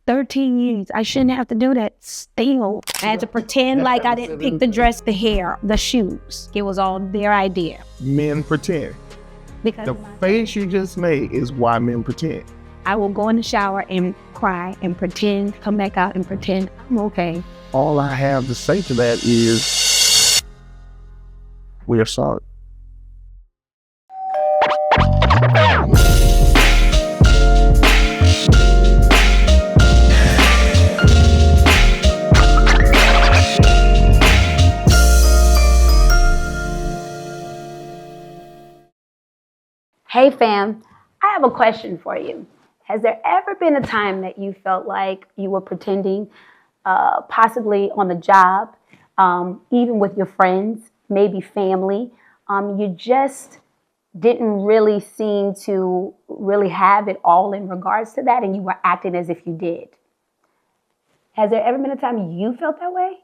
13 years. I shouldn't have to do that still. I had to pretend like I didn't pick the dress, the hair, the shoes. It was all their idea. Men pretend. Because the face you just made is why men pretend. I will go in the shower and cry and pretend, come back out and pretend I'm okay. All I have to say to that is, we are sorry. Hey fam, I have a question for you. Has there ever been a time that you felt like you were pretending, possibly on the job, even with your friends, maybe family? You just didn't really seem to really have it all in regards to that, and you were acting as if you did. Has there ever been a time you felt that way?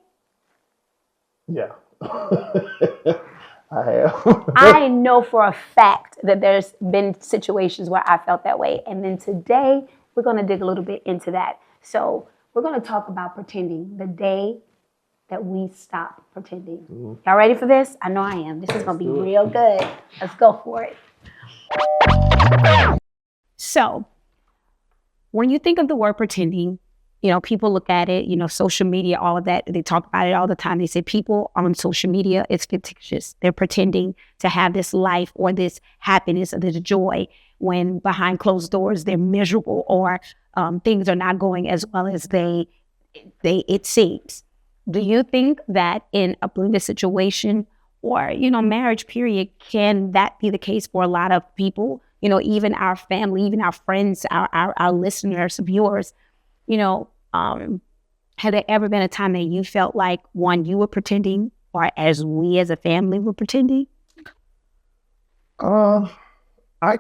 Yeah. I have. I know for a fact that there's been situations where I felt that way. And then today, we're going to dig a little bit into that. So we're going to talk about pretending, the day that we stop pretending. Mm-hmm. Y'all ready for this? I know I am. This is going to be real good. Let's go for it. So when you think of the word pretending, you know, people look at it, you know, social media, all of that. They talk about it all the time. They say people on social media, it's fictitious. They're pretending to have this life or this happiness or this joy when behind closed doors, they're miserable or things are not going as well as it seems. Do you think that in a blended situation or, you know, marriage period, can that be the case for a lot of people? You know, even our family, even our friends, our listeners, viewers, you know, had there ever been a time that you felt like, one, you were pretending, or as we as a family were pretending? I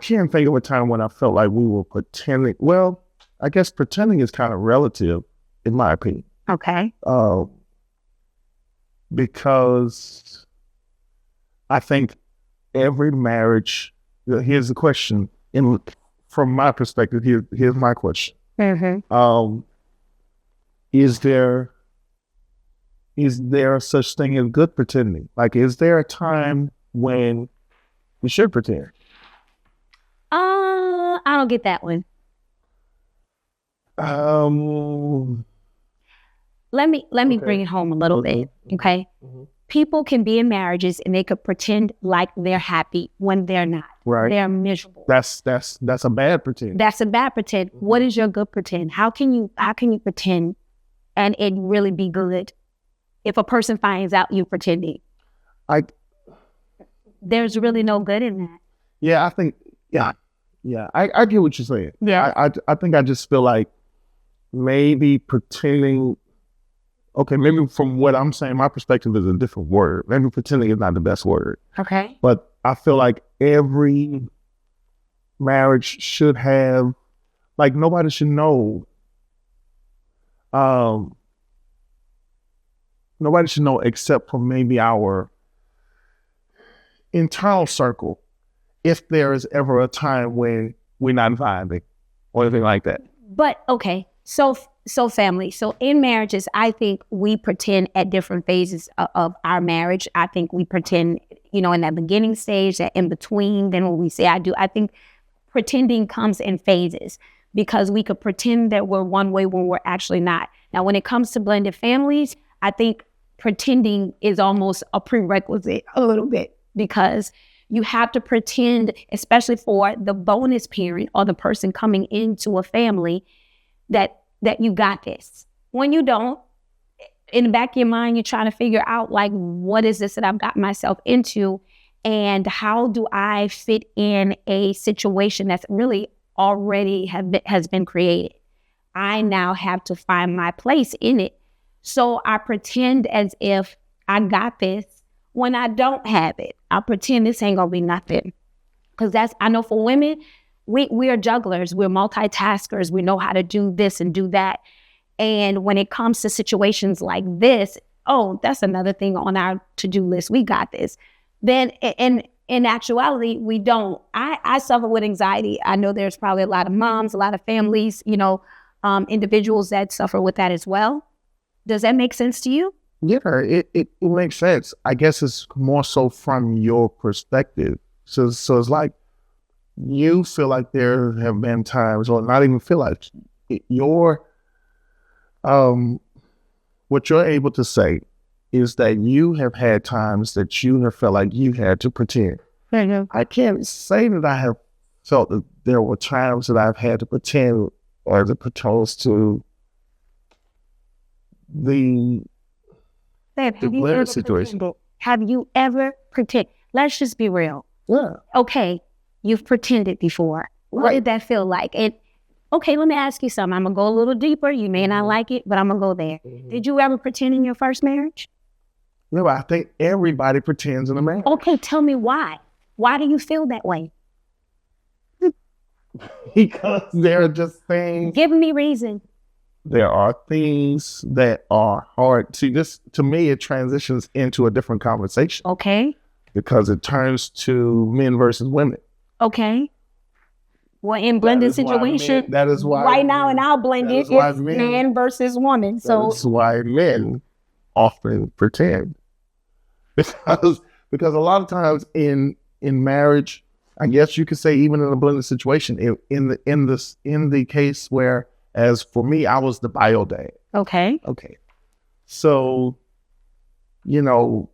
can't think of a time when I felt like we were pretending. Well, I guess pretending is kind of relative, in my opinion. Okay. Because I think every marriage, here's the question, from my perspective, here's my question. Mm-hmm. Is there such thing as good pretending? Like, is there a time when we should pretend? I don't get that one. Let me bring it home a little bit, okay? Mm-hmm. People can be in marriages and they could pretend like they're happy when they're not. Right. They're miserable. That's a bad pretend. That's a bad pretend. Mm-hmm. What is your good pretend? How can you pretend and it really be good if a person finds out you pretending? There's really no good in that. Yeah, I think, I get what you're saying. Yeah. I think I just feel like maybe pretending, okay, maybe from what I'm saying, my perspective is a different word. Maybe pretending is not the best word. Okay. But I feel like every marriage should have, like, nobody should know. Nobody should know except for maybe our internal circle, if there is ever a time when we're not vibing or anything like that. But okay, so family, so in marriages, I think we pretend at different phases of our marriage. I think we pretend, you know, in that beginning stage, that in between, then when we say I do, I think pretending comes in phases because we could pretend that we're one way when we're actually not. Now, when it comes to blended families, I think pretending is almost a prerequisite a little bit because you have to pretend, especially for the bonus parent or the person coming into a family, that you got this. When you don't, in the back of your mind, you're trying to figure out, like, what is this that I've got myself into and how do I fit in a situation that's really already has been created. I now have to find my place in it. So I pretend as if I got this when I don't have it. I pretend this ain't gonna be nothing. Because I know for women, we are jugglers, we're multitaskers, we know how to do this and do that. And when it comes to situations like this, oh, that's another thing on our to-do list. We got this. Then in actuality, we don't. I suffer with anxiety. I know there's probably a lot of moms, a lot of families, you know, individuals that suffer with that as well. Does that make sense to you? Yeah, it makes sense. I guess it's more so from your perspective. So it's like you feel like there have been times, or not even feel like your what you're able to say is that you have had times that you have felt like you had to pretend. Mm-hmm. I can't say that I have felt that there were times that I've had to pretend as it pertains to the Babe, have you blended ever situation. pretended? Have you ever pretended? Let's just be real. Yeah. Okay, you've pretended before. What did that feel like? And okay, let me ask you something. I'm gonna go a little deeper. You may not like it, but I'm gonna go there. Did you ever pretend in your first marriage? No, I think everybody pretends in a marriage. Okay, tell me why. Why do you feel that way? Because there are just things. Give me reason. There are things that are hard. See, this, to me, it transitions into a different conversation. Okay. Because it turns to men versus women. Okay. Well, in blended situation, that is why right now in our blended, it's man versus woman. So that's why men often pretend. Because a lot of times in marriage, I guess you could say even in a blended situation, in the case where, as for me, I was the bio dad. Okay. So, you know,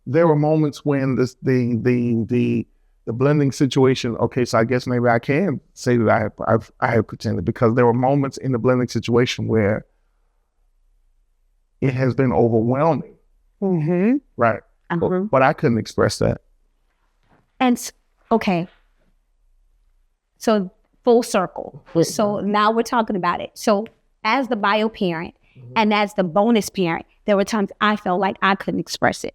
there were moments when the blending situation. Okay, so I guess maybe I can say that I have pretended, because there were moments in the blending situation where it has been overwhelming. Mm-hmm. Right. But I couldn't express that. And okay. So full circle. So now we're talking about it. So as the bio parent and as the bonus parent, there were times I felt like I couldn't express it,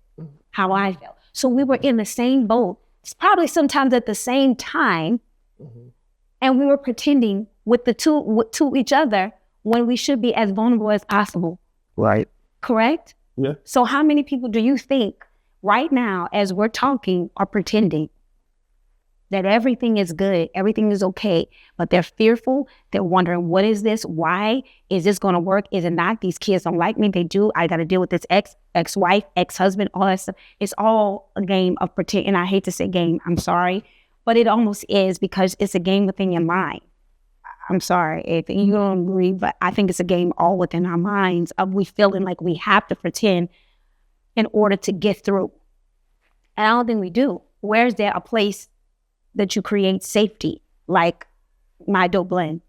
how I felt. So we were in the same boat, probably sometimes at the same time, and we were pretending with to each other when we should be as vulnerable as possible. Right. Correct? Yeah. So how many people do you think right now, as we're talking, are pretending that everything is good, everything is okay, but they're fearful, they're wondering, what is this? Why is this going to work? Is it not? These kids don't like me, they do. I got to deal with this ex-wife, ex-husband, all that stuff. It's all a game of pretend. And I hate to say game, I'm sorry, but it almost is, because it's a game within your mind. I'm sorry if you don't agree, but I think it's a game all within our minds of we feeling like we have to pretend in order to get through. And I don't think we do. Where's there a place that you create safety, like my adult blend?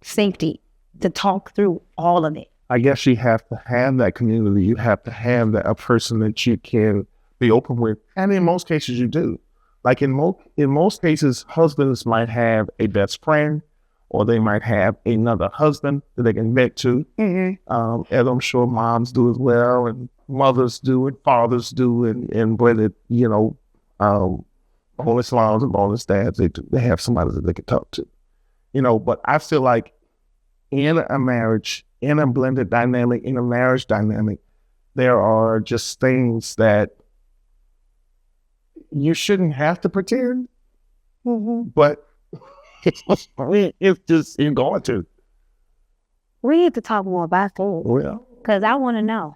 Safety to talk through all of it. I guess you have to have that community. You have to have a person that you can be open with. And in most cases you do. Like in most cases, husbands might have a best friend, or they might have another husband that they can vent to. Mm-hmm. As I'm sure moms do as well, and mothers do, and fathers do, and blended, bonus moms and bonus dads, they have somebody that they can talk to. But I feel like in a marriage, in a blended dynamic, in a marriage dynamic, there are just things that you shouldn't have to pretend, but it's just, you're going to. We need to talk more about that. Well, because I want to know.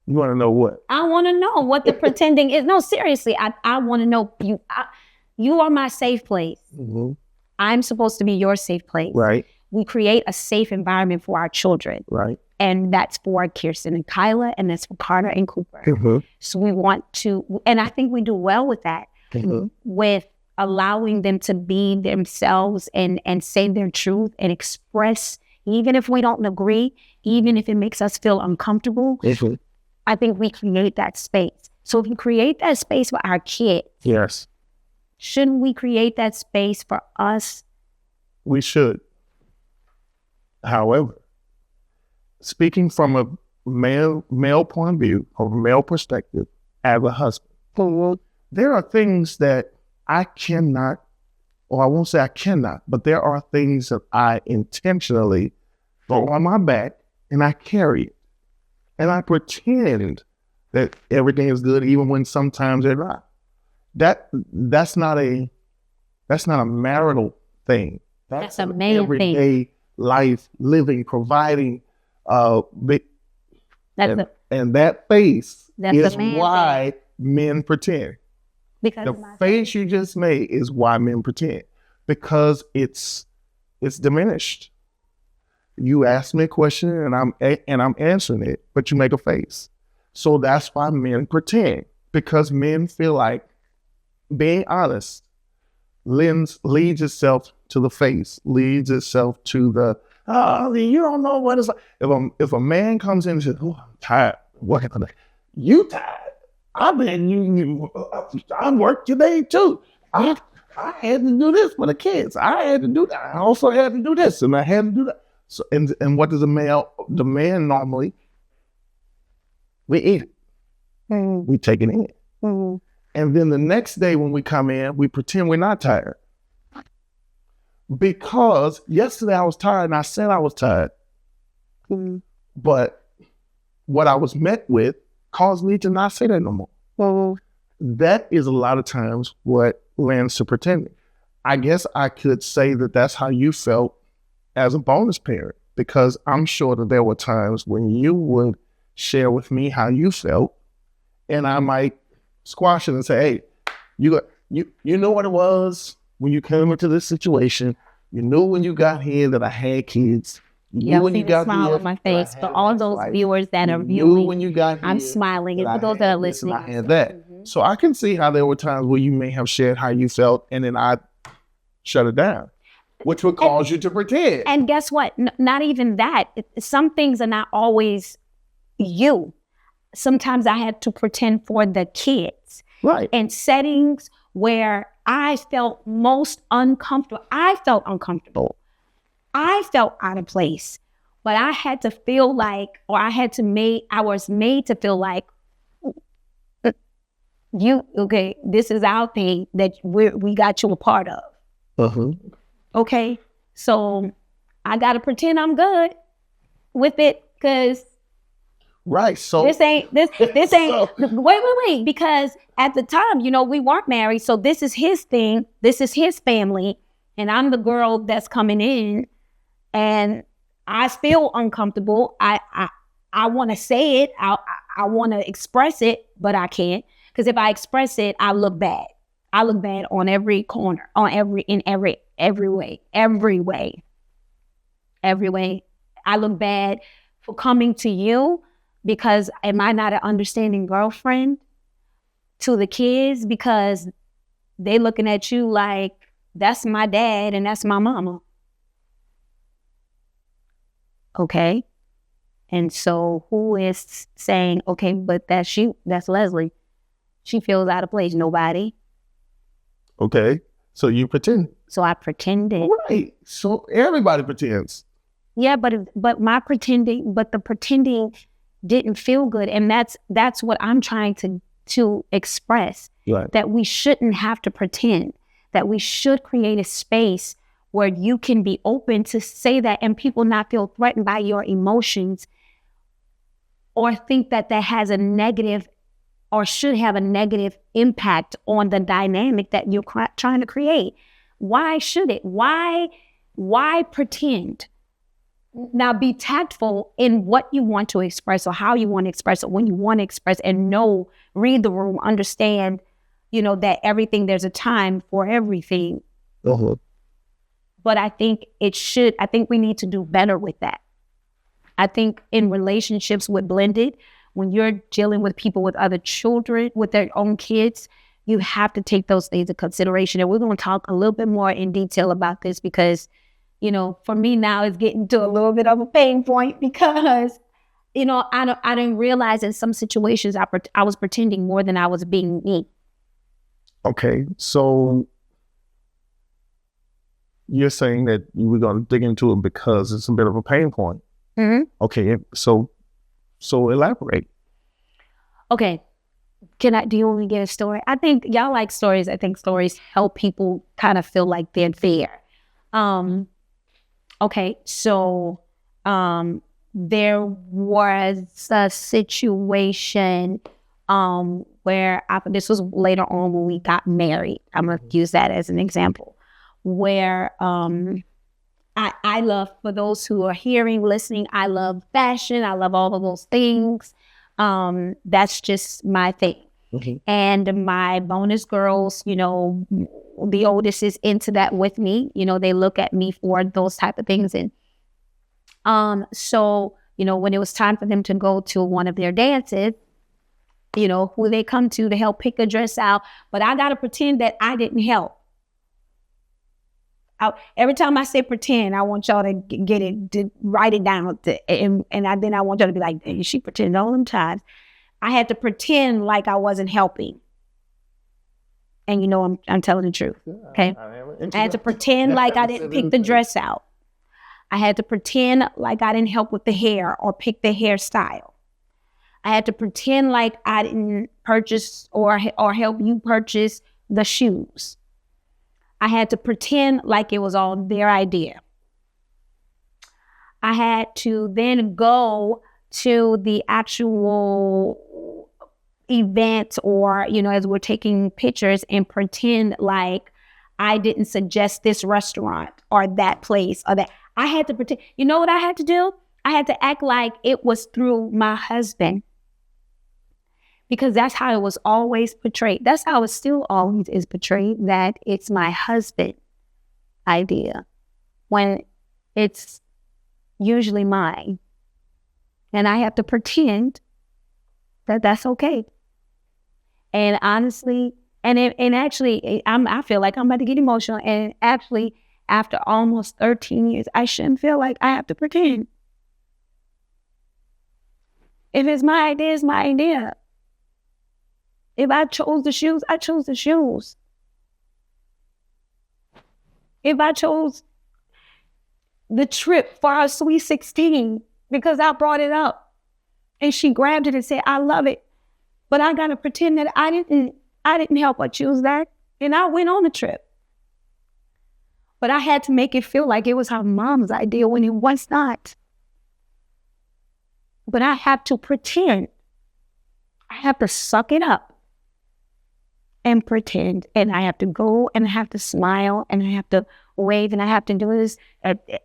You want to know what? I want to know what the pretending is. No, seriously, I want to know. You are my safe place. Mm-hmm. I'm supposed to be your safe place. Right. We create a safe environment for our children. Right. And that's for Kirsten and Kyla, and that's for Carter and Cooper. Mm-hmm. So we want to, and I think we do well with that, with allowing them to be themselves and say their truth and express, even if we don't agree, even if it makes us feel uncomfortable. Mm-hmm. I think we create that space. So if you create that space for our kids, yes, shouldn't we create that space for us? We should. However, speaking from a male point of view, from a male perspective, as a husband, there are things that I cannot, or I won't say I cannot, but there are things that I intentionally throw on my back and I carry it. And I pretend that everything is good, even when sometimes they're not. That's not a marital thing. That's a an man thing. everyday life, living, providing. And that face is why men pretend. Because the face you just made is why men pretend, because it's diminished. You ask me a question and I'm answering it, but you make a face. So that's why men pretend, because men feel like being honest leads itself to the face, leads itself to the, oh, you don't know what it's like. If a man comes in and says, oh, I'm tired, what can I do? You tired? I worked today too. I had to do this for the kids. I had to do that. I also had to do this, and I had to do that. So, and what does the man normally? We eat it. Mm-hmm. We take it in. Mm-hmm. And then the next day when we come in, we pretend we're not tired. Because yesterday I was tired and I said I was tired. Mm-hmm. But what I was met with caused me to not say that no more. Mm-hmm. That is a lot of times what lends to pretending. I guess I could say that that's how you felt as a bonus parent, because I'm sure that there were times when you would share with me how you felt, and I might squash it and say, hey, you know what it was when you came into this situation. You knew when you got here that I had kids. Yeah, when you got smile on my face. For all those viewers that are viewing, when you got here, I'm smiling. And for those that are listening, I had that. Mm-hmm. So I can see how there were times where you may have shared how you felt, and then I shut it down, which would cause you to pretend. And guess what? Not even that. Some things are not always you. Sometimes I had to pretend for the kids. Right. In settings where I felt most uncomfortable. I felt uncomfortable. I felt out of place. But I had to feel like, or I was made to feel like, this is our thing that we got you a part of. Uh-huh. Okay, so I gotta pretend I'm good with it, because right. So this ain't so, wait, because at the time, we weren't married, so this is his thing, this is his family, and I'm the girl that's coming in, and I feel uncomfortable. I want to say it, I want to express it, but I can't, because if I express it, I look bad. I look bad on every corner, in every way. I look bad for coming to you, because am I not an understanding girlfriend to the kids, because they looking at you like that's my dad and that's my mama. Okay. And so who is saying, okay, but that's you, that's Leslie. She feels out of place. Nobody. Okay, so you pretend. So I pretended. Right. So everybody pretends. Yeah, but the pretending didn't feel good, and that's what I'm trying to express. Right. That we shouldn't have to pretend. That we should create a space where you can be open to say that, and people not feel threatened by your emotions, or think that has a negative, or should have a negative impact on the dynamic that you're trying to create. Why should it? Why pretend? Now be tactful in what you want to express, or how you want to express it, when you want to express, and read the room, understand, that there's a time for everything. Uh-huh. But I think we need to do better with that. I think in relationships with blended, when you're dealing with people with other children, with their own kids, you have to take those things into consideration. And we're going to talk a little bit more in detail about this, because, for me now it's getting to a little bit of a pain point, because, I didn't realize in some situations I was pretending more than I was being me. Okay, so you're saying that you were going to dig into it because it's a bit of a pain point. Mm-hmm. Okay, so elaborate. Okay. Do you want me to get a story? I think y'all like stories. I think stories help people kind of feel like they're there. Okay. So, there was a situation, where this was later on when we got married. I'm going to use that as an example, where, I love, for those who are hearing, listening, I love fashion. I love all of those things. That's just my thing. Mm-hmm. And my bonus girls, you know, the oldest is into that with me. You know, they look at me for those type of things. And so, you know, when it was time for them to go to one of their dances, you know, who they come to help pick a dress out, but I got to pretend that I didn't help. Every time I say pretend, I want y'all to get it, to write it down. Then I want y'all to be like, hey, she pretended all them times. I had to pretend like I wasn't helping. And you know, I'm telling the truth. Okay. I had to pretend like I didn't pick the dress out. I had to pretend like I didn't help with the hair or pick the hairstyle. I had to pretend like I didn't purchase or help you purchase the shoes. I had to pretend like it was all their idea. I had to then go to the actual event, or, you know, as we're taking pictures, and pretend like I didn't suggest this restaurant or that place or that. I had to pretend. You know what I had to do? I had to act like it was through my husband, because that's how it was always portrayed. That's how it still always is portrayed, that it's my husband idea, when it's usually mine. And I have to pretend that that's okay. And honestly, actually, I feel like I'm about to get emotional. And actually, after almost 13 years, I shouldn't feel like I have to pretend. If it's my idea, it's my idea. If I chose the shoes, I chose the shoes. If I chose the trip for our Sweet 16 because I brought it up and she grabbed it and said, I love it, but I got to pretend that I didn't help her choose that. And I went on the trip. But I had to make it feel like it was her mom's idea when it was not. But I have to pretend. I have to suck it up and pretend. And I have to go and I have to smile and I have to wave and I have to do this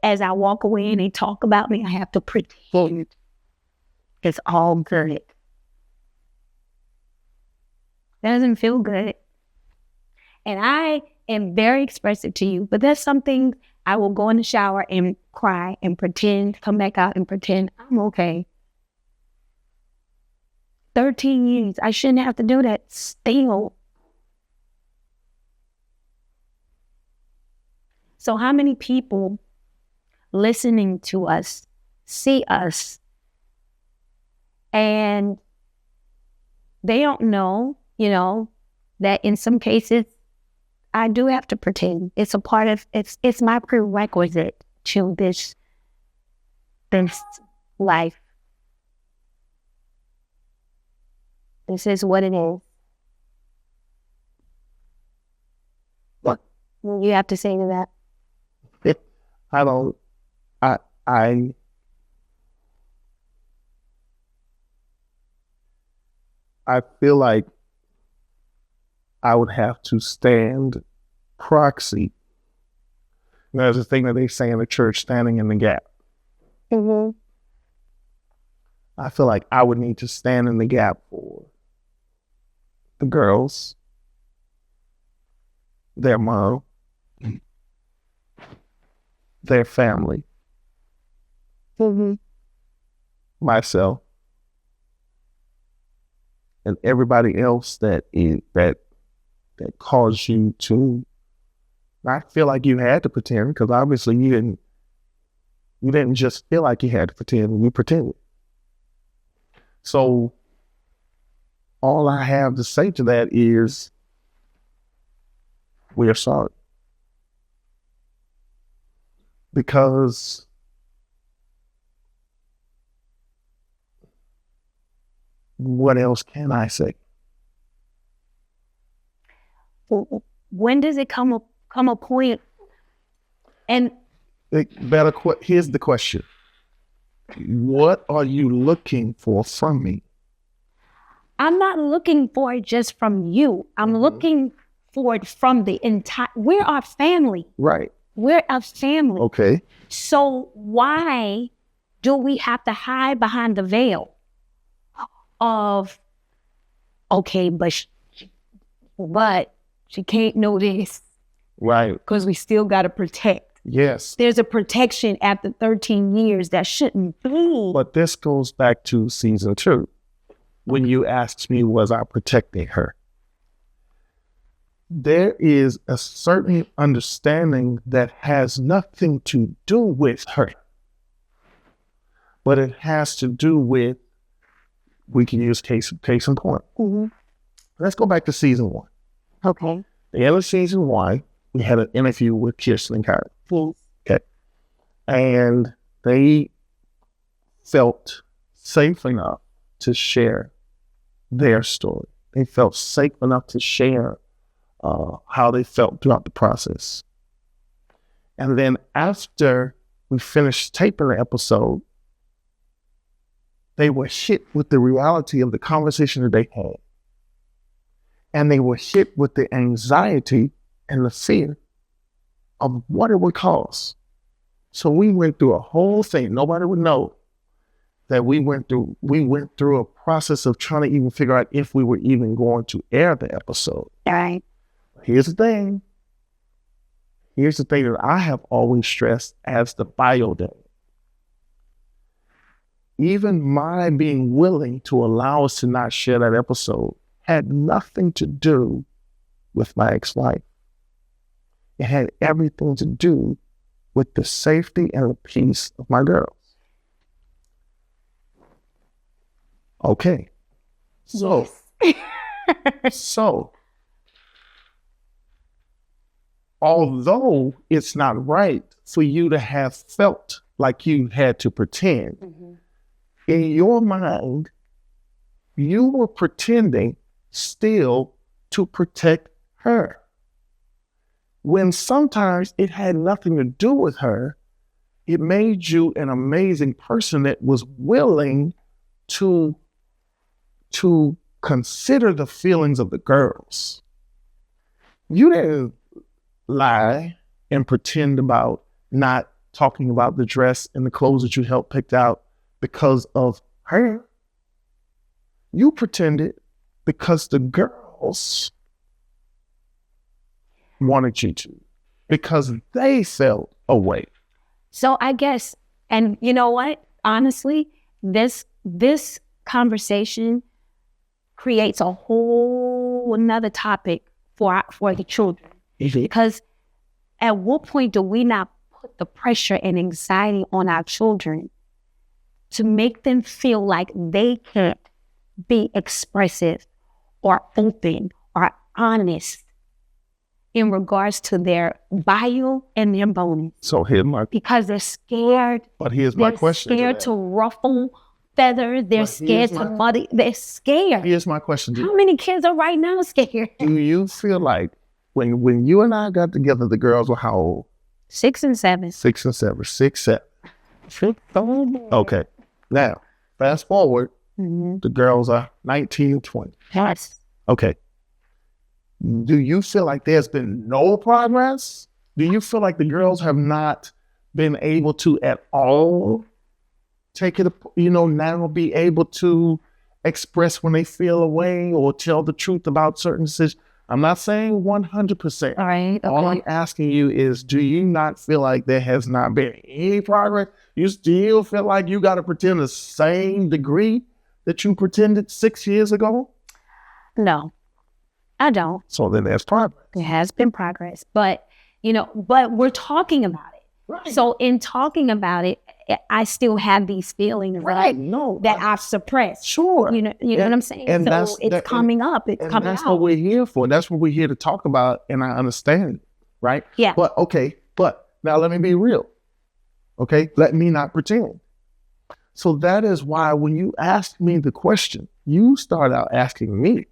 as I walk away and they talk about me. I have to pretend it's all good. It doesn't feel good. And I am very expressive to you, but there's something I will go in the shower and cry and pretend, come back out and pretend I'm okay. 13 years, I shouldn't have to do that still. So how many people listening to us see us and they don't know, you know, that in some cases I do have to pretend. It's a part of, it's my prerequisite to this life. This is what it is. What you have to say to that? I feel like I would have to stand proxy. There's a thing that they say in the church, standing in the gap. Mm-hmm. I feel like I would need to stand in the gap for the girls, their mom, their family, Mm-hmm. myself, and everybody else that caused you to. I feel like you had to pretend, because obviously you didn't just feel like you had to pretend, you pretended. So all I have to say to that is, we are sorry. Because what else can I say? When does it come a point? And Here's the question. What are you looking for from me? I'm not looking for it just from you. I'm looking for it from the entire, we're our family. Right. We're a family. Okay. So why do we have to hide behind the veil of, okay, but she can't know this. Right. Because we still got to protect. Yes. There's a protection after 13 years that shouldn't be. But this goes back to season 2. When you asked me, was I protecting her? There is a certain understanding that has nothing to do with her. But it has to do with, we can use case in point. Mm-hmm. Let's go back to season 1. Okay. The end of season 1, we had an interview with Kirsten and Kylie. Yes. Okay. And they felt safe enough to share their story. They felt safe enough to share how they felt throughout the process. And then after we finished taping the episode, they were hit with the reality of the conversation that they had. And they were hit with the anxiety and the fear of what it would cause. So we went through a whole thing. Nobody would know that we went through a process of trying to even figure out if we were even going to air the episode. All right. Here's the thing. Here's the thing that I have always stressed as the bio dad. Even my being willing to allow us to not share that episode had nothing to do with my ex-wife. It had everything to do with the safety and the peace of my girls. Okay. So, so, although it's not right for you to have felt like you had to pretend, in your mind, you were pretending still to protect her. When sometimes it had nothing to do with her, it made you an amazing person that was willing to consider the feelings of the girls. You didn't lie and pretend about not talking about the dress and the clothes that you helped pick out because of her. You pretended because the girls wanted you to, because they felt a way. So I guess, and you know what? Honestly, this conversation creates a whole another topic for the children. Because at what point do we not put the pressure and anxiety on our children to make them feel like they can't be expressive or open or honest in regards to their bio and their bonus? So here's my, because they're scared. But here's my question. They're scared to ruffle feathers. They're scared to muddy. They're scared. Here's my question. How many kids are right now scared? Do you feel like when you and I got together, the girls were how old? 6 and 7. 6 and 7. 6, 7. Okay. Now, fast forward, the girls are 19, 20. Yes. Okay. Do you feel like there's been no progress? Do you feel like the girls have not been able to at all take it, now be able to express when they feel away or tell the truth about certain decisions? I'm not saying 100%. All right. Okay. All I'm asking you is, do you not feel like there has not been any progress? You still feel like you got to pretend the same degree that you pretended 6 years ago? No, I don't. So then there's progress. There has been progress, but we're talking about it. Right. So in talking about it, I still have these feelings, right? No, that I've suppressed. Sure. You know what I'm saying? And so it's coming up. It's coming out. That's what we're here for. That's what we're here to talk about. And I understand, right? Yeah. But now let me be real. Okay. Let me not pretend. So that is why when you ask me the question, you start out asking me,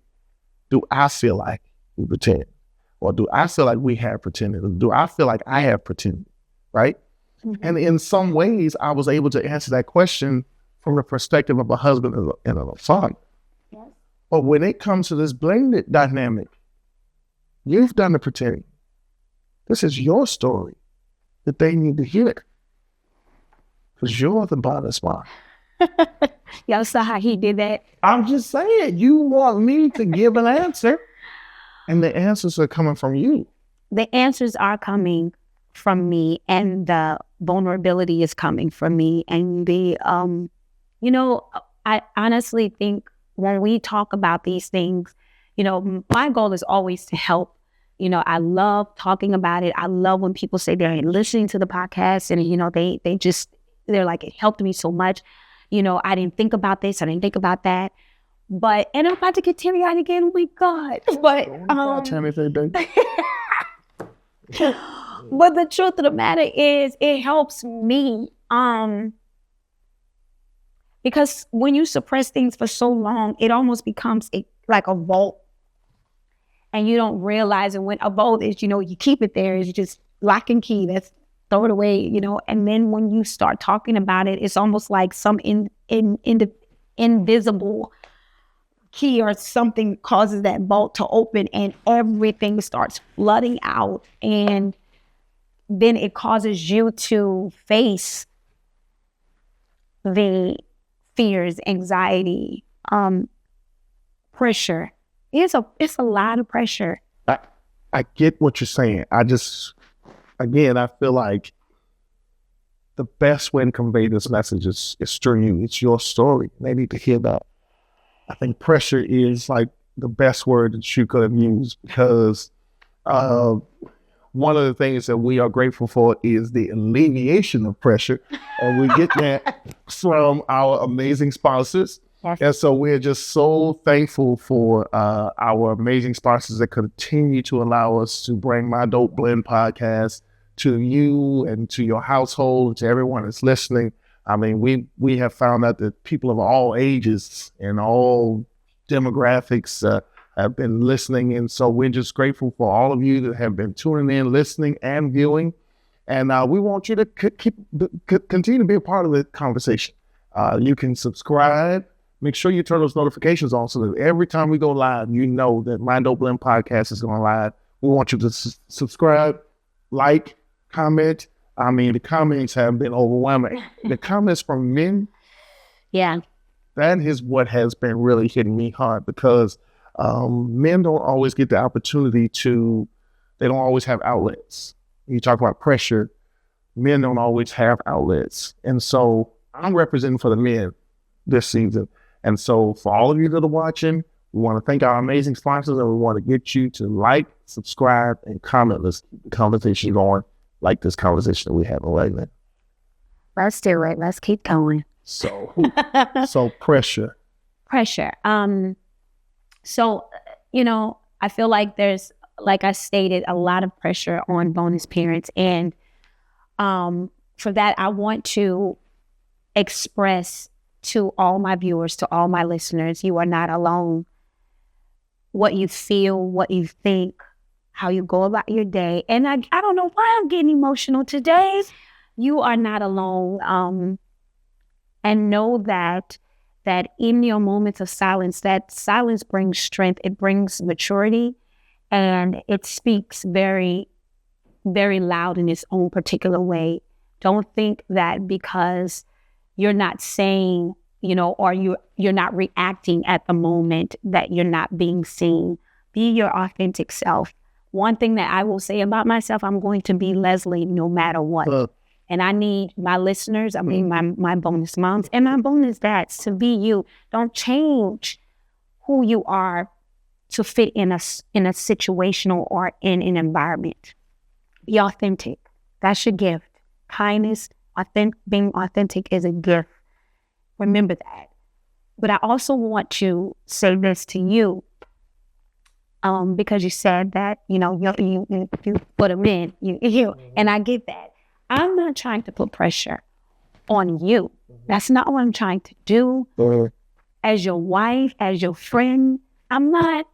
do I feel like we pretend? Or do I feel like we have pretended? Or do I feel like I have pretended? Right? Mm-hmm. And in some ways, I was able to answer that question from the perspective of a husband and a father. Yes. But when it comes to this blended dynamic, you've done the pretending. This is your story. that they need to hear. Because you're the bottom spot. Y'all saw how he did that? I'm just saying, you want me to give an answer, and the answers are coming from you. The answers are coming from me, and the vulnerability is coming from me. And the, I honestly think when we talk about these things, my goal is always to help. I love talking about it. I love when people say they're listening to the podcast and, they're like, it helped me so much. I didn't think about this. I didn't think about that. And I'm about to get teary-eyed again. Oh my God. But the truth of the matter is it helps me. Because when you suppress things for so long, it almost becomes like a vault. And you don't realize it when a vault is, you keep it there. It's just lock and key. That's throw it away, And then when you start talking about it, it's almost like some invisible key or something causes that vault to open and everything starts flooding out. And then it causes you to face the fears, anxiety, pressure. It's a lot of pressure. I get what you're saying. I feel like the best way to convey this message is through you. It's your story. They need to hear that. I think pressure is like the best word that you could have used, because one of the things that we are grateful for is the alleviation of pressure. And we get that from our amazing sponsors. Yes. And so we're just so thankful for our amazing sponsors that continue to allow us to bring My Dope Blend podcast to you and to your household, to everyone that's listening. I mean, we have found out that people of all ages and all demographics have been listening. And so we're just grateful for all of you that have been tuning in, listening, and viewing. And we want you to continue to be a part of the conversation. You can subscribe. Make sure you turn those notifications on so that every time we go live, you know that My Dope Blend podcast is going live. We want you to subscribe, like, comment. I mean, the comments have been overwhelming. The comments from men, yeah, that is what has been really hitting me hard, because men don't always get the opportunity they don't always have outlets. You talk about pressure, men don't always have outlets. And so I'm representing for the men this season. And so for all of you that are watching, we want to thank our amazing sponsors, and we want to get you to like, subscribe, and comment. Let's keep the conversation going, like this conversation that we have right now. Let's do it. Let's keep going. So pressure. Pressure. So, I feel like there's, like I stated, a lot of pressure on bonus parents. And for that, I want to express to all my viewers, to all my listeners, you are not alone. What you feel, what you think, how you go about your day. And I don't know why I'm getting emotional today. You are not alone. And know that in your moments of silence, that silence brings strength. It brings maturity, and it speaks very, very loud in its own particular way. Don't think that because you're not saying, or you're not reacting at the moment, that you're not being seen. Be your authentic self. One thing that I will say about myself, I'm going to be Leslie no matter what. And I need my listeners, my bonus moms and my bonus dads to be you. Don't change who you are to fit in a situational or in an environment. Be authentic. That's your gift. Kindness, being authentic is a gift. Remember that. But I also want to say this to you, because you said that, you put them in, and I get that. I'm not trying to put pressure on you. That's not what I'm trying to do. As your wife, as your friend, I'm not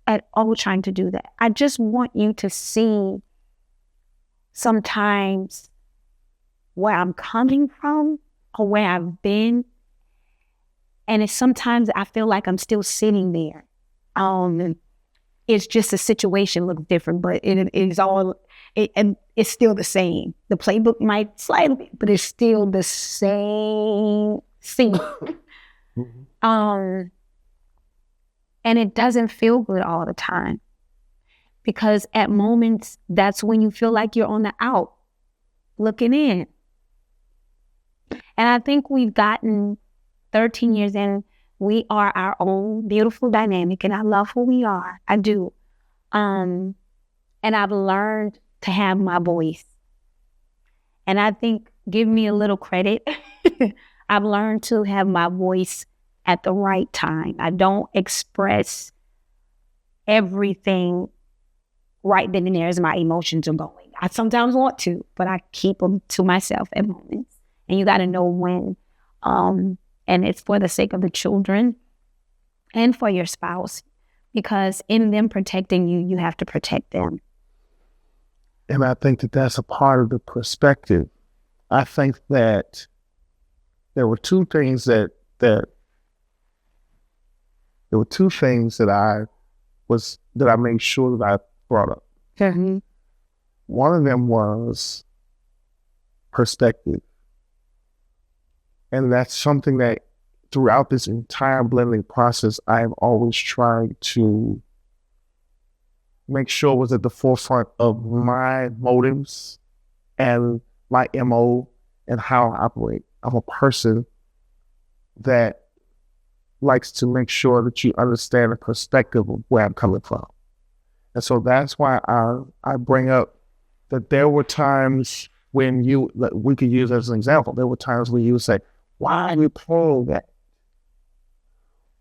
at all trying to do that. I just want you to see sometimes where I'm coming from or where I've been. And it's sometimes I feel like I'm still sitting there. It's just a situation looks different, but it is all, and it's still the same. The playbook might slightly, but it's still the same scene. And it doesn't feel good all the time, because at moments, that's when you feel like you're on the out looking in. And I think we've gotten 13 years in, we are our own beautiful dynamic, and I love who we are. I do. And I've learned to have my voice. And I think, give me a little credit, I've learned to have my voice at the right time. I don't express everything right then and there as my emotions are going. I sometimes want to, but I keep them to myself at moments. And you got to know when. And it's for the sake of the children and for your spouse, because in them protecting you, you have to protect them. And I think that that's a part of the perspective. I think that there were two things that I made sure that I brought up. Mm-hmm. One of them was perspective. And that's something that throughout this entire blending process, I have always tried to make sure was at the forefront of my motives and my MO and how I operate. I'm a person that likes to make sure that you understand the perspective of where I'm coming from. And so that's why I bring up that there were times when we could use as an example, there were times when you would say, why are you playing that?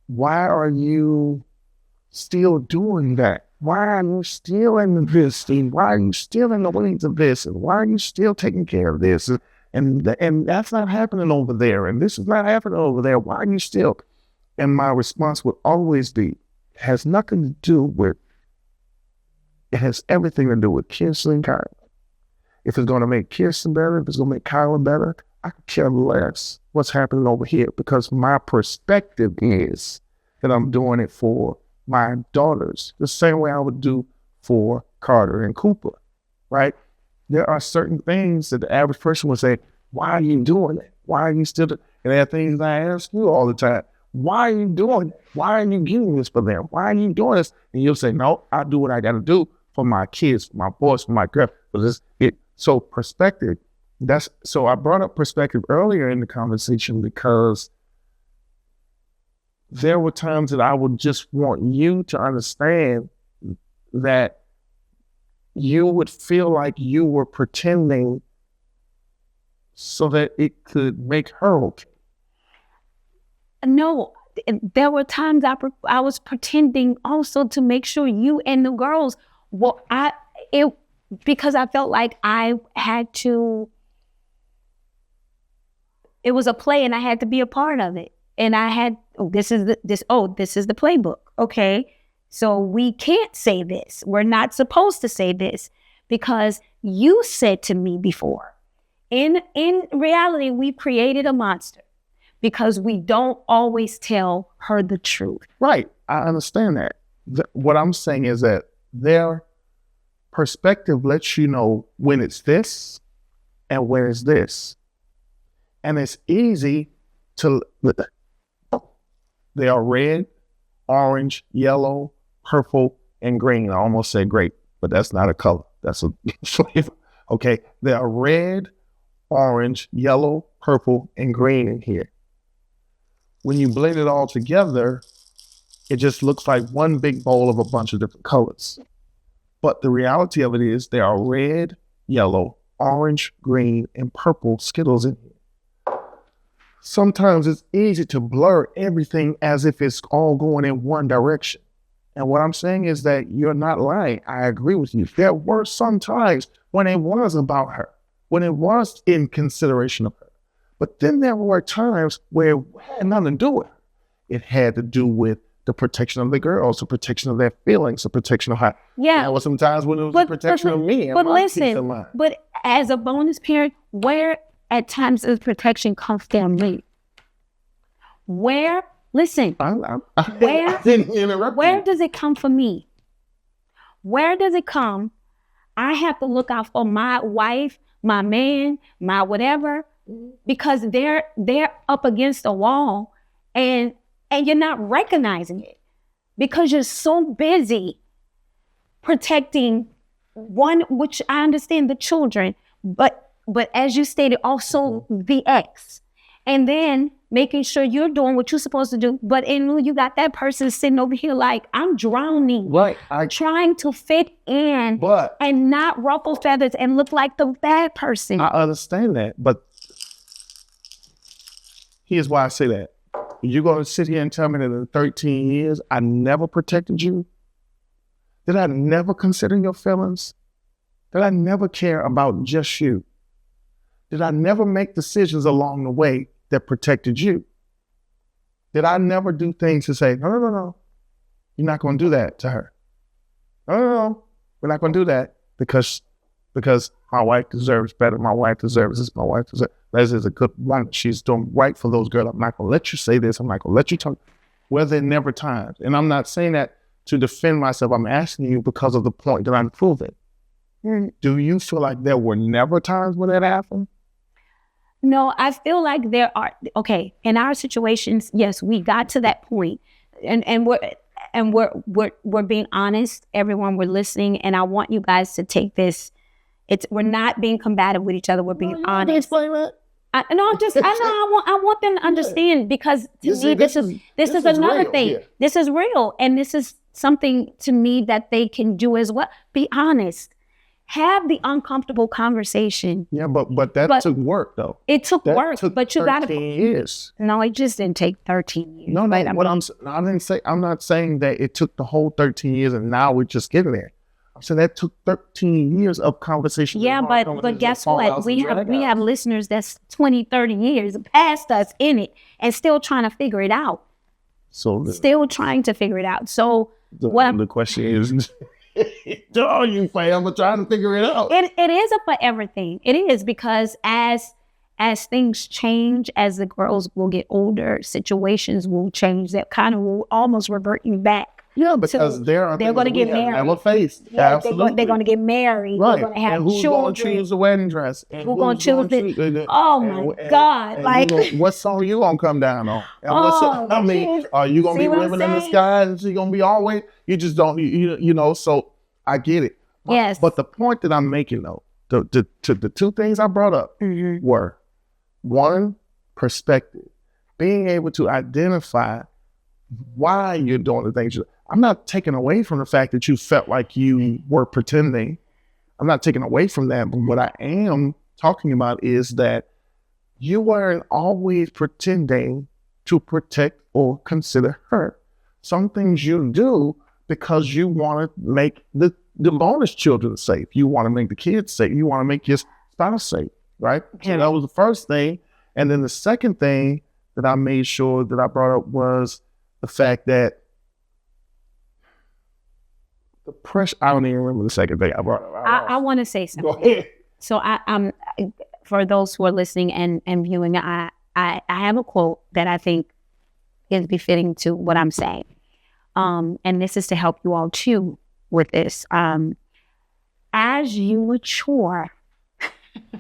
Why are you still doing that? Why are you still in this thing? Why are you still in the weeds of this? And why are you still taking care of this? And that's not happening over there. And this is not happening over there. Why are you still? And my response would always be, it has nothing to do with, it has everything to do with Kirsten and Kyla. If it's going to make Kirsten better, if it's going to make Kyla better, I could care less what's happening over here, because my perspective is that I'm doing it for my daughters the same way I would do for Carter and Cooper, right? There are certain things that the average person would say, why are you doing it? Why are you still doing it? And there are things I ask you all the time. Why are you doing it? Why are you getting this for them? Why are you doing this? And you'll say, no, I do what I got to do for my kids, for my boys, for my girl. So perspective. So I brought up perspective earlier in the conversation because there were times that I would just want you to understand that you would feel like you were pretending so that it could make her okay. No, there were times I was pretending also to make sure you and the girls, because I felt like I had to. It was a play and I had to be a part of it. And I had, this is the playbook. Okay. So we can't say this. We're not supposed to say this, because you said to me before, in reality, we've created a monster because we don't always tell her the truth. Right. I understand that. What I'm saying is that their perspective lets you know when it's this and when it's this. And it's easy to, they are red, orange, yellow, purple, and green. I almost said grape, but that's not a color. That's a flavor. Okay. They are red, orange, yellow, purple, and green in here. When you blend it all together, it just looks like one big bowl of a bunch of different colors. But the reality of it is there are red, yellow, orange, green, and purple Skittles in here. Sometimes it's easy to blur everything as if it's all going in one direction. And what I'm saying is that you're not lying. I agree with you. There were some times when it was about her, when it was in consideration of her. But then there were times where it had nothing to do with her. It had to do with the protection of the girls, the protection of their feelings, the protection of her. Yeah. There were some times when it was the protection of me. And but my peace of listen, mind. but as a bonus parent, where at times does protection come from me? Where, listen, I where didn't interrupt where you. does it come from me? Where does it come? I have to look out for my wife, my man, my whatever, because they're up against a wall, and you're not recognizing it because you're so busy protecting one, which I understand the children, but as you stated, also the ex. And then making sure you're doing what you're supposed to do. But you got that person sitting over here like, I'm drowning. Right. Trying to fit in and not ruffle feathers and look like the bad person. I understand that. But here's why I say that. You're going to sit here and tell me that in 13 years, I never protected you? Did I never consider your feelings? Did I never care about just you? Did I never make decisions along the way that protected you? Did I never do things to say, no, you're not going to do that to her? No, we're not going to do that because my wife deserves better. My wife deserves this. My wife deserves this. Is a good one. She's doing right for those girls. I'm not going to let you say this. I'm not going to let you talk. Well, there never times. And I'm not saying that to defend myself. I'm asking you because of the point that I'm proving. Do you feel like there were never times when that happened? No, I feel like there are. Okay, in our situations, yes, we got to that point, and we're being honest. Everyone, we're listening, and I want you guys to take this. We're not being combative with each other. We're being honest. Explain that. I want them to understand because to me this is another thing. Yeah. This is real, and this is something to me that they can do as well. Be honest. Have the uncomfortable conversation. Yeah, but that took work though. It took work, but you got to. 13 years. No, it just didn't take 13 years. No. I'm not saying that it took the whole 13 years and now we're just getting there. I'm saying that took 13 years of conversation. Yeah, but guess what? We have listeners that's 20, 30 years past us in it and still trying to figure it out. So the question is. Oh, you fam, I'm trying to figure it out. It is a forever thing. It is because as things change, as the girls will get older, situations will change that kind of will almost reverting back. Yeah, because they're going to get married. Never faced. Yeah, they're going to get married. Right. They're going to have and who's children. Going to choose the wedding dress? Who's going to choose it? Oh my God! And what song you going to come down on? And are you going to be living in the sky? Is it going to be always? You just don't. You know. So I get it. Yes. But the point that I'm making though, the two things I brought up were one, perspective, being able to identify why you're doing the things. I'm not taking away from the fact that you felt like you were pretending. I'm not taking away from that. But what I am talking about is that you weren't always pretending to protect or consider her. Some things you do because you want to make the bonus children safe. You want to make the kids safe. You want to make your spouse safe, right? So that was the first thing. And then the second thing that I made sure that I brought up was the fact that the pressure, I don't even remember the second thing I brought up. I want to say something. Go ahead. So I'm for those who are listening and viewing, I have a quote that I think is befitting to what I'm saying. And this is to help you all too with this. As you mature,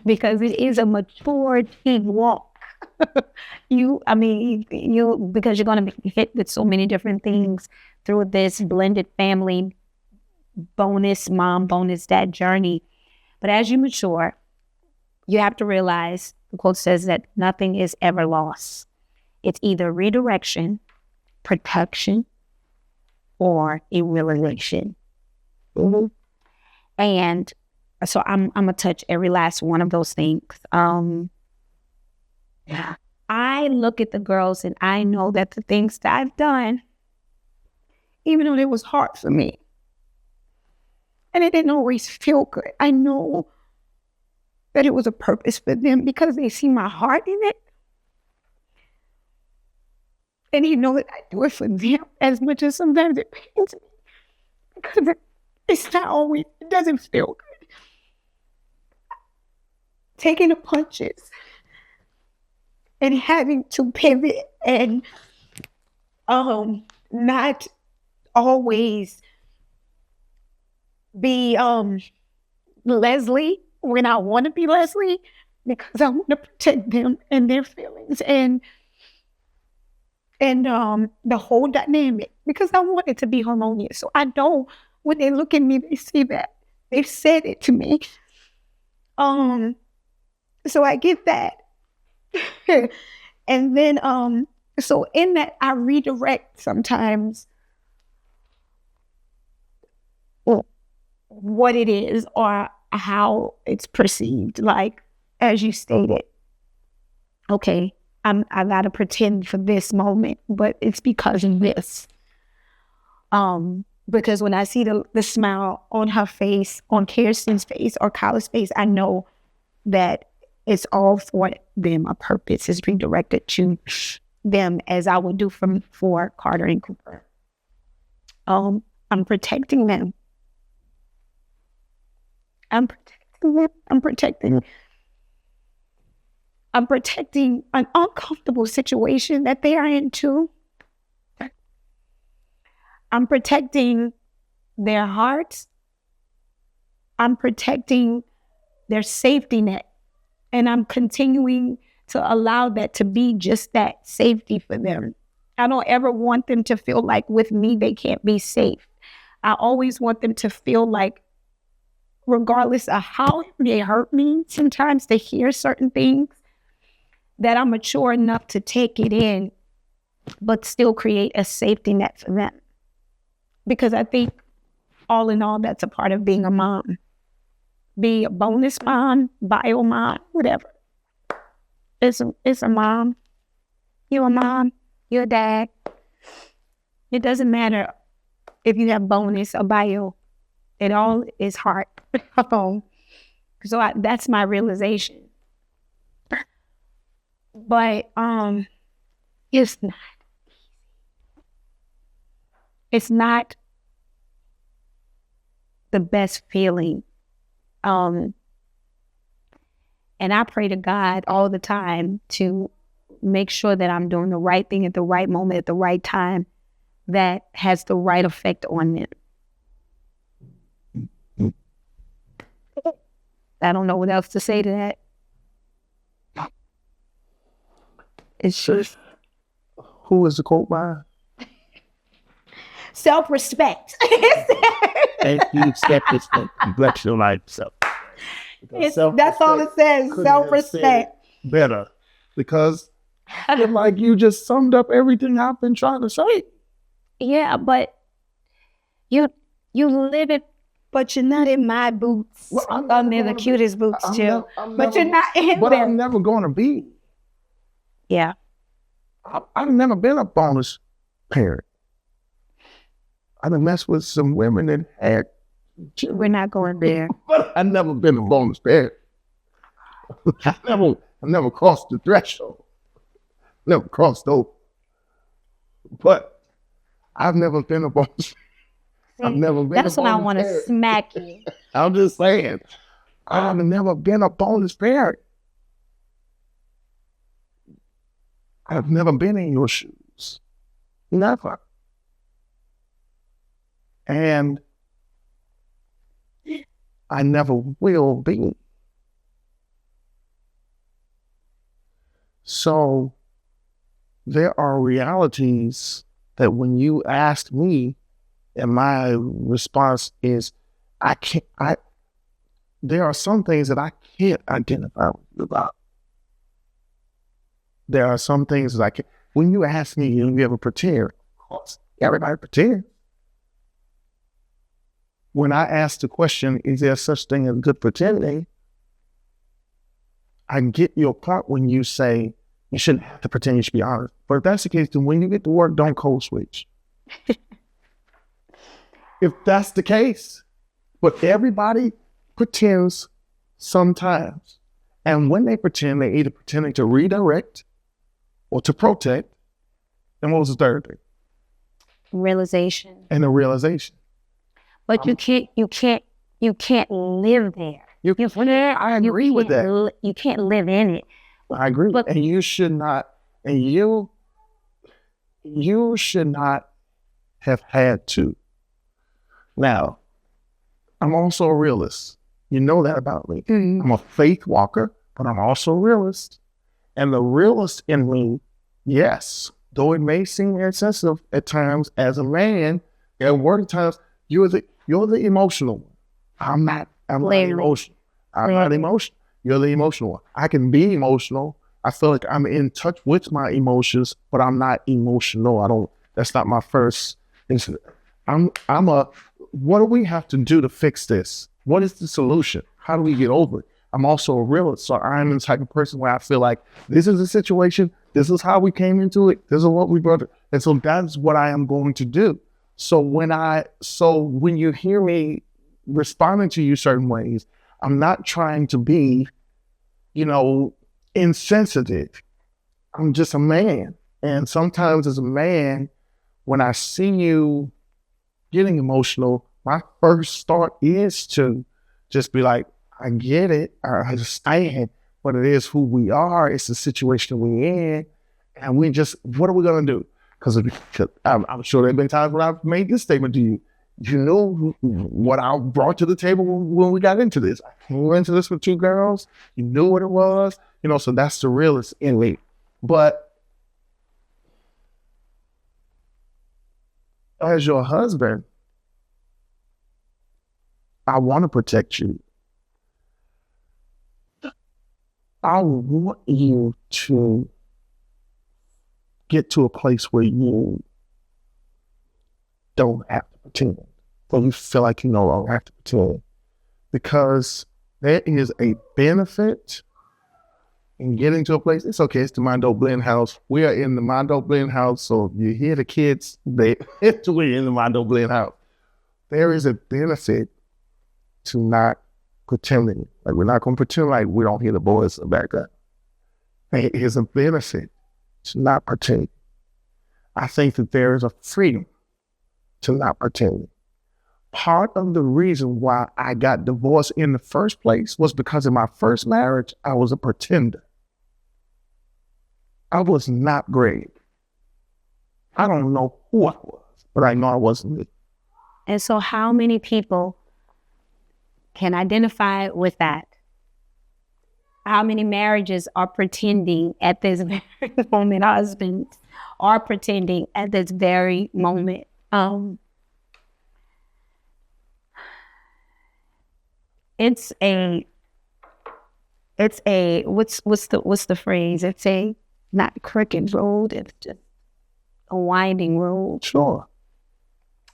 because it is a maturity walk. Because you're going to be hit with so many different things through this blended family, bonus mom, bonus dad journey. But as you mature, you have to realize, the quote says that nothing is ever lost. It's either redirection, protection, or a realization. Mm-hmm. And so I'm going to touch every last one of those things. I look at the girls and I know that the things that I've done, even though it was hard for me, and it didn't always feel good, I know that it was a purpose for them because they see my heart in it. And you know that I do it for them as much as sometimes it pains me. Because it's not always, it doesn't feel good. Taking the punches and having to pivot and not always be Leslie when I want to be Leslie, because I want to protect them and their feelings and the whole dynamic, because I want it to be harmonious. So I don't, when they look at me, they see that. They've said it to me. So I get that. And then so in that I redirect sometimes what it is or how it's perceived. Like, as you stated, okay, I gotta pretend for this moment, but it's because of this. Because when I see the smile on her face, on Kirsten's face or Kyla's face, I know that it's all for them. A purpose is redirected to them, as I would do for Carter and Cooper. I'm protecting them. I'm protecting them. I'm protecting an uncomfortable situation that they are in too. I'm protecting their hearts. I'm protecting their safety net. And I'm continuing to allow that to be just that, safety for them. I don't ever want them to feel like with me they can't be safe. I always want them to feel like, regardless of how they hurt me, sometimes to hear certain things, that I'm mature enough to take it in, but still create a safety net for them. Because I think all in all, that's a part of being a mom. Be a bonus mom, bio mom, whatever. It's a mom. You're a mom. You're a dad. It doesn't matter if you have bonus or bio. It all is heart. So that's my realization. But it's not. It's not the best feeling. And I pray to God all the time to make sure that I'm doing the right thing at the right moment, at the right time, that has the right effect on them. I don't know what else to say to that. It's just, who is the quote by? Self-respect. And you accept this thing. Bless your life. That's all it says. Self-respect. Better. Because I feel like you just summed up everything I've been trying to say. Yeah, but you live it, but you're not in my boots. Well, they're the cutest boots too. But you're not in but them. I'm never going to be. Yeah. I've never been a bonus parent. I done messed with some women that had children. We're not going there. But I've never been a bonus parent. I never crossed the threshold. Never crossed over. But I've never been a bonus. I've never been That's a bonus when I want to parent. smack you. I'm just saying, I've never been a bonus parent. I've never been in your shoes. Never. And I never will be. So there are realities that when you ask me, and my response is, there are some things that I can't identify with you about. There are some things that I can't. When you ask me, you ever pretend? Of course, everybody pretends. When I ask the question, is there such thing as good pretending? I get your point when you say you shouldn't have to pretend, you should be honest. But if that's the case, then when you get to work, don't code switch. If that's the case, but everybody pretends sometimes. And when they pretend, they're either pretending to redirect or to protect. And what was the third thing? Realization. And the realization. But you can't live there. I agree with that. You can't live in it. I agree. But, and you should not, and you should not have had to. Now, I'm also a realist. You know that about me. Mm-hmm. I'm a faith walker, but I'm also a realist. And the realist in me, yes, though it may seem insensitive at times as a man, at work times, you're the emotional one. I'm not emotional. I'm not emotional. You're the emotional one. I can be emotional. I feel like I'm in touch with my emotions, but I'm not emotional. That's not my first incident. What do we have to do to fix this? What is the solution? How do we get over it? I'm also a realist, so I'm the type of person where I feel like this is the situation, this is how we came into it, this is what we brought it, and so that's what I am going to do. So when you hear me responding to you certain ways, I'm not trying to be, insensitive. I'm just a man, and sometimes as a man, when I see you getting emotional, my first thought is to just be like, I get it, I understand, but it is who we are, it's the situation we're in, and what are we gonna do? Because I'm sure there have been times when I've made this statement to you. You know what I brought to the table when we got into this. I came into this with 2 girls, you knew what it was, so that's the realist in me. But as your husband, I want to protect you. I want you to get to a place where you don't have to pretend, where you feel like you no longer have to pretend, because there is a benefit in getting to a place. It's okay, it's the Mondo Blend house. We are in the Mondo Blend house, so you hear the kids, we're in the Mondo Blend house. There is a benefit to not pretending. Like, we're not going to pretend like we don't hear the boys back up. There is a benefit to not pretend. I think that there is a freedom to not pretend. Part of the reason why I got divorced in the first place was because in my first marriage, I was a pretender. I was not great. I don't know who I was, but I know I wasn't me. And so how many people can identify with that? How many marriages are pretending at this very moment? Husbands are pretending at this very moment. It's a what's the phrase? It's a not crooked road. It's just a winding road. Sure.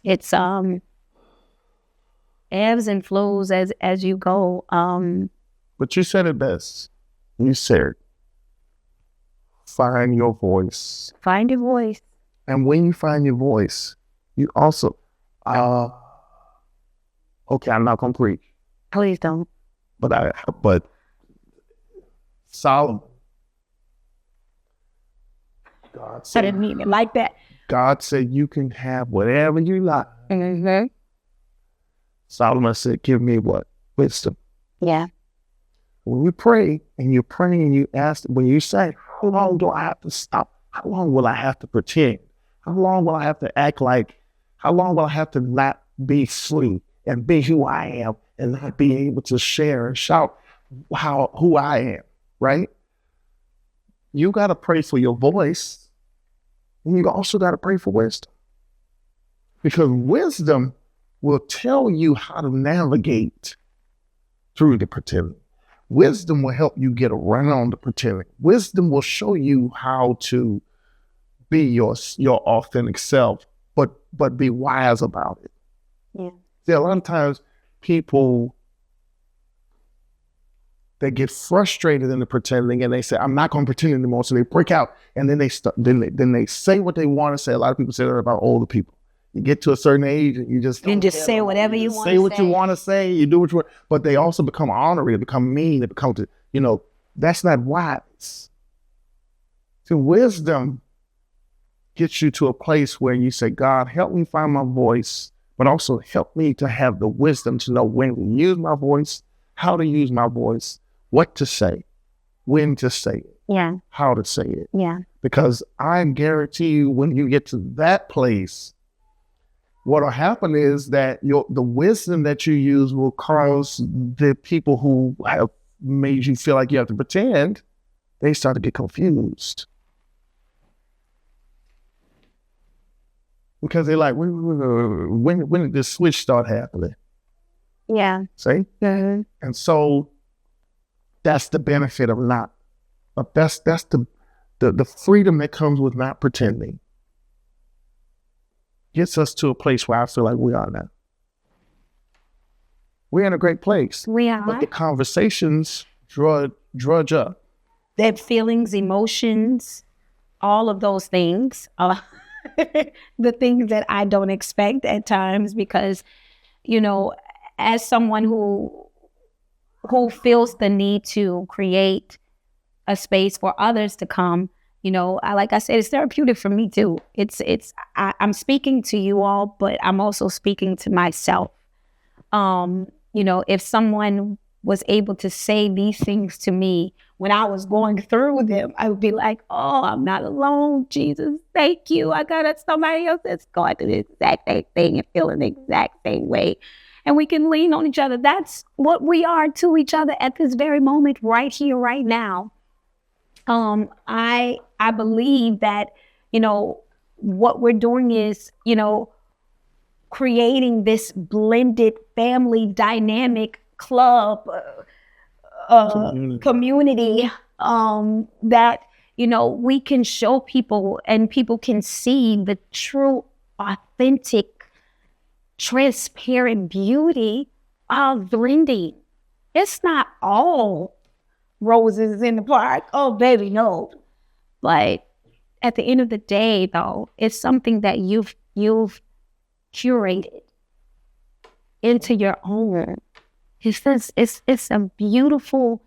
It's ebbs and flows as you go. But you said it best. You said, find your voice. Find your voice. And when you find your voice, you also, okay, I'm not going to preach. Please don't. But Solomon, God said, I didn't mean it like that. God said you can have whatever you like. Mm-hmm. Solomon said, give me what? Wisdom. Yeah. When you pray and you're praying and you ask, when you say, how long do I have to stop? How long will I have to pretend? How long will I have to act like, how long will I have to not be free and be who I am and not be able to share and shout who I am, right? You got to pray for your voice, and you also got to pray for wisdom. Because wisdom will tell you how to navigate through the pretending. Wisdom will help you get around the pretending. Wisdom will show you how to be your authentic self, but be wise about it. Yeah. See, a lot of times people, they get frustrated in the pretending and they say, I'm not going to pretend anymore. So they break out and then they say what they want to say. A lot of people say that about older people. You get to a certain age and you just say whatever you want to say. Say what you want to say. You do what you want. But they also become ornery. They become mean. They become, that's not wise. So wisdom gets you to a place where you say, God, help me find my voice, but also help me to have the wisdom to know when to use my voice, how to use my voice, what to say, when to say it, how to say it. Yeah. Because I guarantee you, when you get to that place, what'll happen is that the wisdom that you use will cause the people who have made you feel like you have to pretend, they start to get confused. Because they're like, when did this switch start happening? Yeah. See? Mm-hmm. And so that's the benefit of not, that's the freedom that comes with not pretending. Gets us to a place where I feel like we are now. We're in a great place. We are. But the conversations drudge up. That feelings, emotions, all of those things, the things that I don't expect at times because, you know, as someone who feels the need to create a space for others to come, you know, like I said, it's therapeutic for me too. I'm speaking to you all, but I'm also speaking to myself. You know, if someone was able to say these things to me when I was going through them, I would be like, oh, I'm not alone. Jesus, thank you. I got somebody else that's going through the exact same thing and feeling the exact same way. And we can lean on each other. That's what we are to each other at this very moment, right here, right now. I believe that, you know, what we're doing is, you know, creating this blended family dynamic club community that, you know, we can show people and people can see the true, authentic, transparent beauty of blending. It's not all roses in the park. Oh, baby, no. But at the end of the day, though, it's something that you've curated into your own. It's a beautiful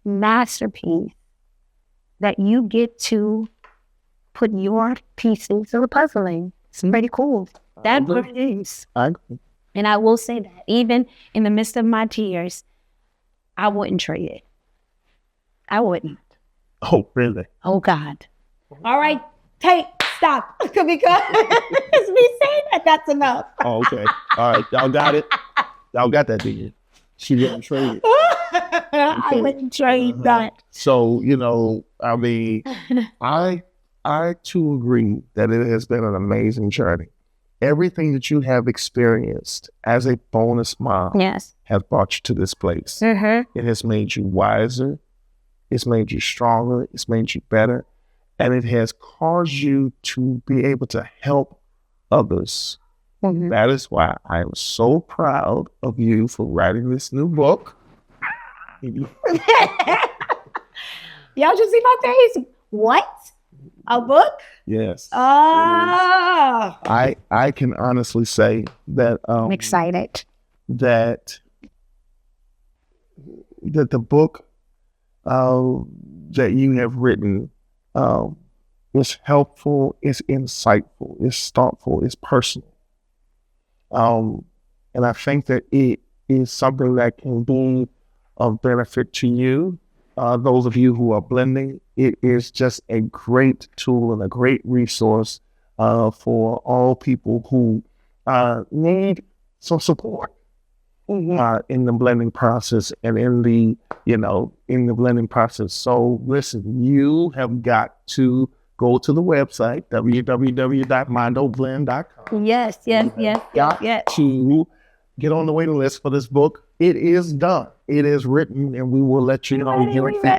masterpiece that you get to put your pieces of the puzzling. It's pretty cool. That's what it is. I agree. And I will say that even in the midst of my tears, I wouldn't trade it. I wouldn't. Oh, really? Oh, God. All right, stop. Because me saying that, that's enough. Oh, okay. All right, y'all got it. Y'all got that, did you? She didn't trade it. I wouldn't trade that. So, you know, I mean, I too agree that it has been an amazing journey. Everything that you have experienced as a bonus mom Yes. has brought you to this place. Mm-hmm. It has made you wiser. It's made you stronger. It's made you better. And it has caused you to be able to help others. Mm-hmm. That is why I am so proud of you for writing this new book. Y'all just see my face. What? A book? Yes. Oh. I can honestly say that I'm excited. That the book that you have written is helpful, it's insightful, it's thoughtful, it's personal. And I think that it is something that can be of benefit to you. Those of you who are blending, it is just a great tool and a great resource for all people who need some support in the blending process and in the blending process. So listen, you have got to go to the website, www.mindoblend.com. Yes. To get on the waiting list for this book. It is done. It is written, and we will let you know when it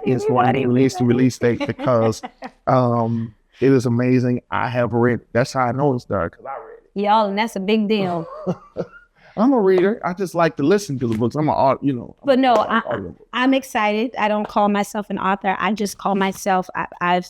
is going to release the release date because it is amazing. I have read it. That's how I know it's done, because I read it. Y'all, and that's a big deal. I'm a reader. I just like to listen to the books. I'm But no, I'm excited. I don't call myself an author. I just call myself, I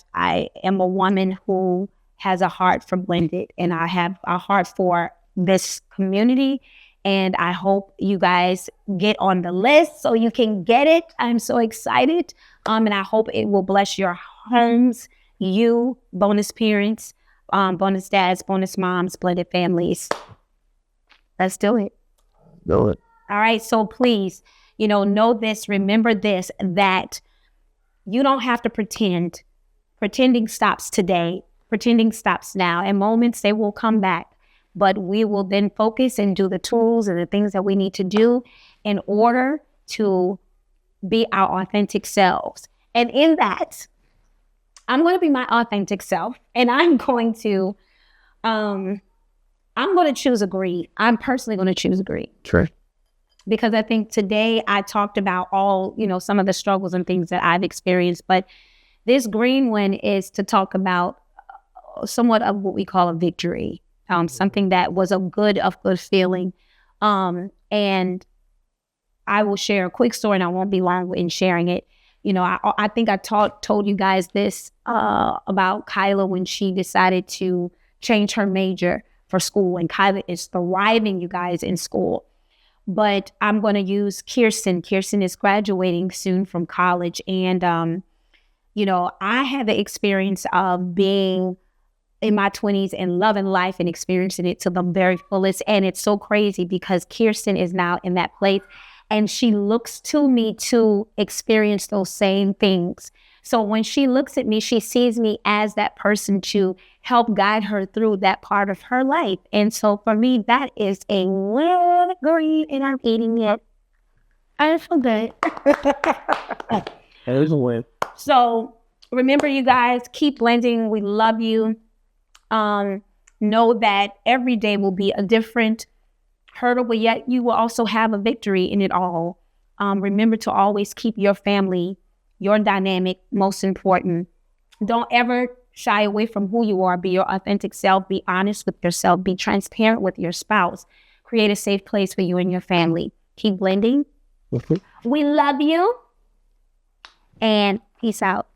am a woman who has a heart for blended, and I have a heart for this community. And I hope you guys get on the list so you can get it. I'm so excited. And I hope it will bless your homes, you, bonus parents, bonus dads, bonus moms, blended families. Let's do it. Do it. All right. So please, know this, remember this, that you don't have to pretend. Pretending stops today. Pretending stops now. And moments, they will come back. but we will then focus and do the tools and the things that we need to do in order to be our authentic selves. And in that, I'm going to be my authentic self, and I'm going to choose agree. I'm personally going to choose agree. Sure. Because I think today I talked about all, some of the struggles and things that I've experienced, but this green one is to talk about somewhat of what we call a victory, something that was a good feeling. And I will share a quick story, and I won't be long in sharing it. I think I told you guys this about Kyla when she decided to change her major for school, and Kyla is thriving, you guys, in school. But I'm going to use Kirsten. Kirsten is graduating soon from college. And, I had the experience of being in my 20s and loving life and experiencing it to the very fullest. And it's so crazy because Kirsten is now in that place, and she looks to me to experience those same things. So when she looks at me, she sees me as that person to help guide her through that part of her life. And so for me, that is a win green, and I'm eating it. I feel good. That is a win. So remember, you guys, keep blending. We love you. Know that every day will be a different hurdle, but yet you will also have a victory in it all. Remember to always keep your family, your dynamic, most important. Don't ever shy away from who you are. Be your authentic self. Be honest with yourself. Be transparent with your spouse. Create a safe place for you and your family. Keep blending. We love you. And peace out.